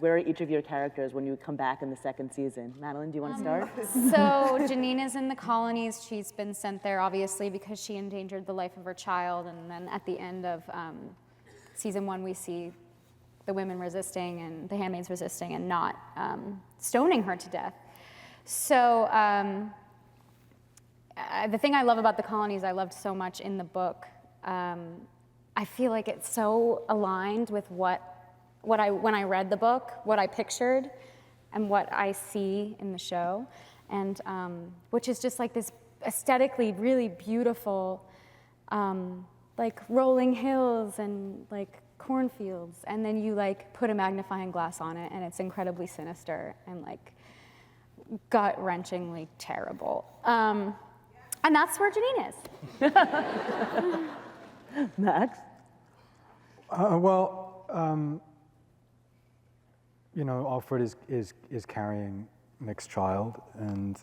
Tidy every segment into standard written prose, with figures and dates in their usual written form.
where are each of your characters when you come back in the second season? Madeline, do you want to start? So Janina's in the Colonies. She's been sent there, obviously, because she endangered the life of her child. And then at the end of season 1, we see the women resisting and the handmaids resisting and not stoning her to death. So the thing I love about the Colonies, I loved so much in the book. I feel like it's so aligned with when I read the book, what I pictured, and what I see in the show, and which is just like this aesthetically really beautiful, like rolling hills and like cornfields, and then you like put a magnifying glass on it, and it's incredibly sinister and like gut-wrenchingly terrible. And that's where Janine is. Max? You know, Alfred is carrying Nick's child, and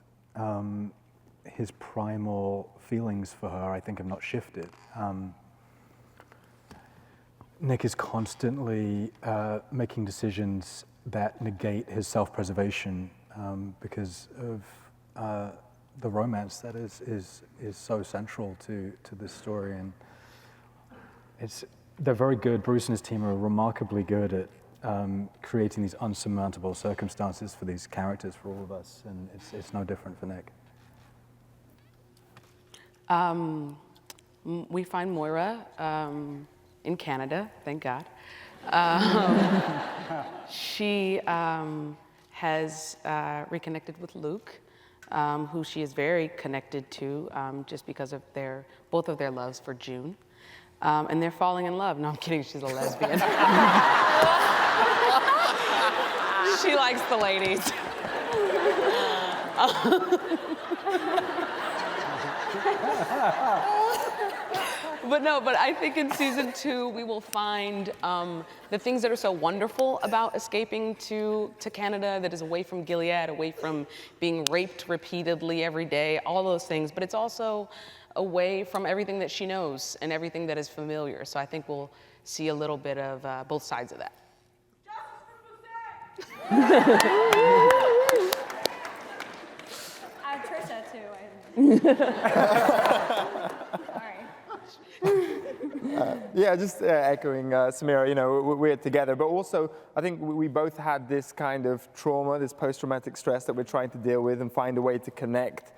his primal feelings for her, I think, have not shifted. Nick is constantly making decisions that negate his self-preservation because of the romance that is so central to this story, and they're very good. Bruce and his team are remarkably good at creating these unsurmountable circumstances for these characters, for all of us, and it's no different for Nick. We find Moira in Canada, thank God. She has reconnected with Luke, who she is very connected to just because of both of their loves for June. And they're falling in love. No, I'm kidding, she's a lesbian. She likes the ladies. But I think in season 2, we will find the things that are so wonderful about escaping to Canada, that is away from Gilead, away from being raped repeatedly every day, all those things. But it's also away from everything that she knows and everything that is familiar. So I think we'll see a little bit of both sides of that. I have Trisha too. Sorry. Yeah, just echoing Samira, you know, we're together, but also I think we both had this kind of trauma, this post-traumatic stress that we're trying to deal with and find a way to connect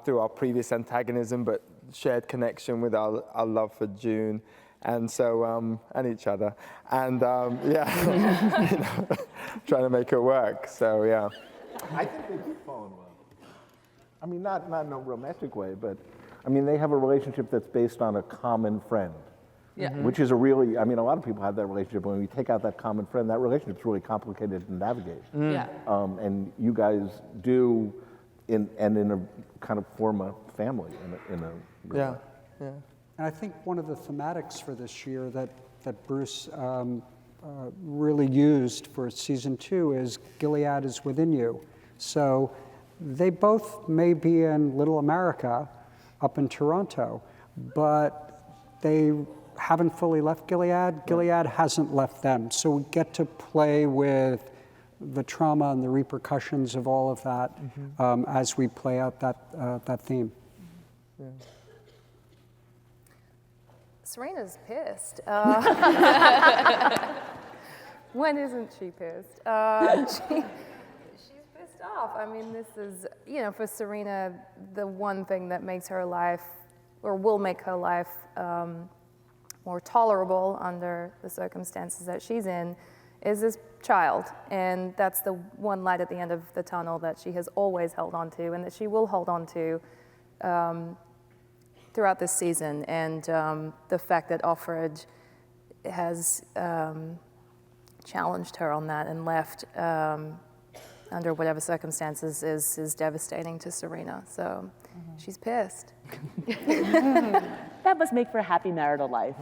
through our previous antagonism, but shared connection with our love for June. And so, and each other. And yeah, you know, trying to make it work, so yeah. I think they do fall in love. I mean, not in a romantic way, but I mean, they have a relationship that's based on a common friend. Yeah. Which is a really, I mean, a lot of people have that relationship, but when you take out that common friend, that relationship's really complicated to navigate. Yeah. And you guys do, in a kind of form a family in a Yeah, yeah. And I think one of the thematics for this year that Bruce really used for season 2 is Gilead is within you. So they both may be in Little America up in Toronto, but they haven't fully left Gilead. Gilead hasn't left them. So we get to play with the trauma and the repercussions of all of that as we play out that theme. Yeah. Serena's pissed. When isn't she pissed? She's pissed off. I mean, this is, you know, for Serena, the one thing that makes her life, or will make her life more tolerable under the circumstances that she's in, is this child. And that's the one light at the end of the tunnel that she has always held on to and that she will hold on to throughout this season, and the fact that Alfred has challenged her on that and left under whatever circumstances is devastating to Serena. So she's pissed. That must make for a happy marital life.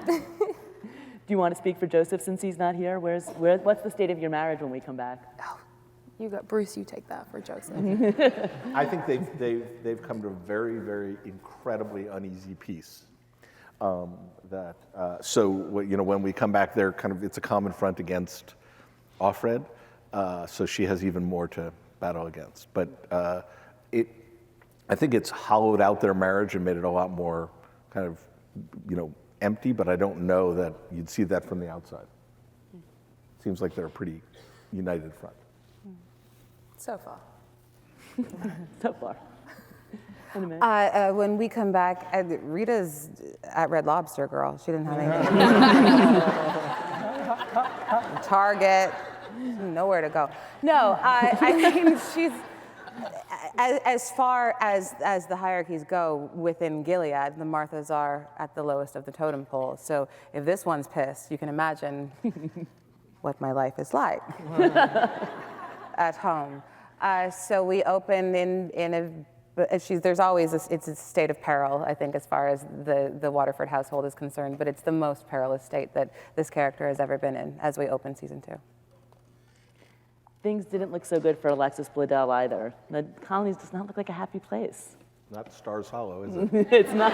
Do you want to speak for Joseph since he's not here? What's the state of your marriage when we come back? Oh, you got Bruce. You take that for Joseph. I think they've come to a very, very incredibly uneasy peace. So you know, when we come back, it's a common front against Offred, so she has even more to battle against. But I think it's hollowed out their marriage and made it a lot more kind of, empty, but I don't know that you'd see that from the outside. Seems like they're a pretty united front. So far. So far. In a minute. When we come back, Rita's at Red Lobster, girl. She didn't have anything. Target, nowhere to go. No, I mean, she's, as far as the hierarchies go within Gilead, the Marthas are at the lowest of the totem pole. So if this one's pissed, you can imagine what my life is like at home. So we open in a, there's always, it's a state of peril, I think, as far as the Waterford household is concerned, but it's the most perilous state that this character has ever been in as we open season 2. Things didn't look so good for Alexis Bledel either. The Colonies does not look like a happy place. Not Stars Hollow, is it? It's not.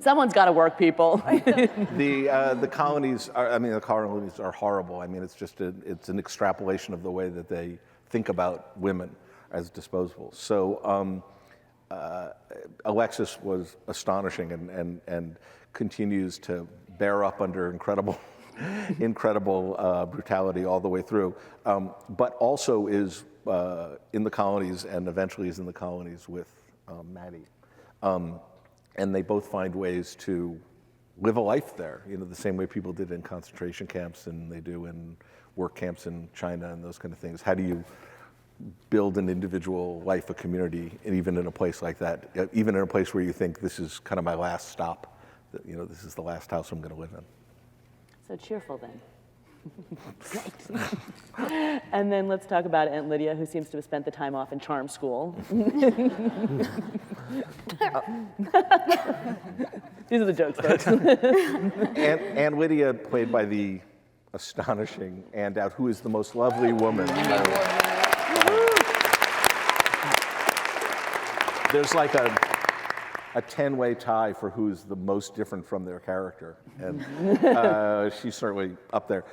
Someone's got to work, people. The Colonies are horrible. I mean, it's an extrapolation of the way that they think about women as disposable. So Alexis was astonishing and continues to bear up under incredible brutality all the way through, but also is in the Colonies and eventually is in the Colonies with Maddie. And they both find ways to live a life there, the same way people did in concentration camps and they do in work camps in China and those kind of things. How do you build an individual life, a community, and even in a place like that, even in a place where you think this is kind of my last stop, this is the last house I'm going to live in. So cheerful then. Great. And then let's talk about Aunt Lydia, who seems to have spent the time off in charm school. These are the jokes, folks. Aunt Lydia, played by the astonishing Ann Dowd, who is the most lovely woman. There's like a 10-way tie for who's the most different from their character, and she's certainly up there.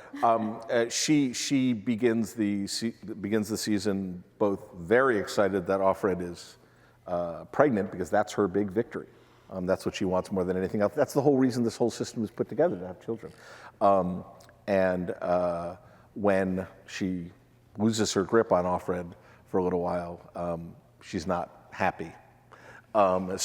She begins the season both very excited that Offred is pregnant, because that's her big victory. That's what she wants more than anything else. That's the whole reason this whole system is put together, to have children. And when she loses her grip on Offred for a little while, she's not happy. And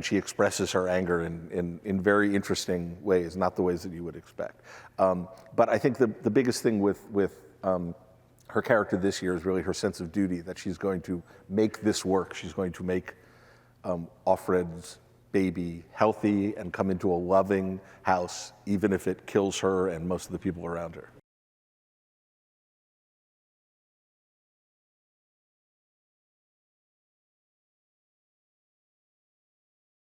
she expresses her anger in very interesting ways, not the ways that you would expect. But I think the biggest thing with her character this year is really her sense of duty, that she's going to make this work. She's going to make Offred's baby healthy and come into a loving house, even if it kills her and most of the people around her.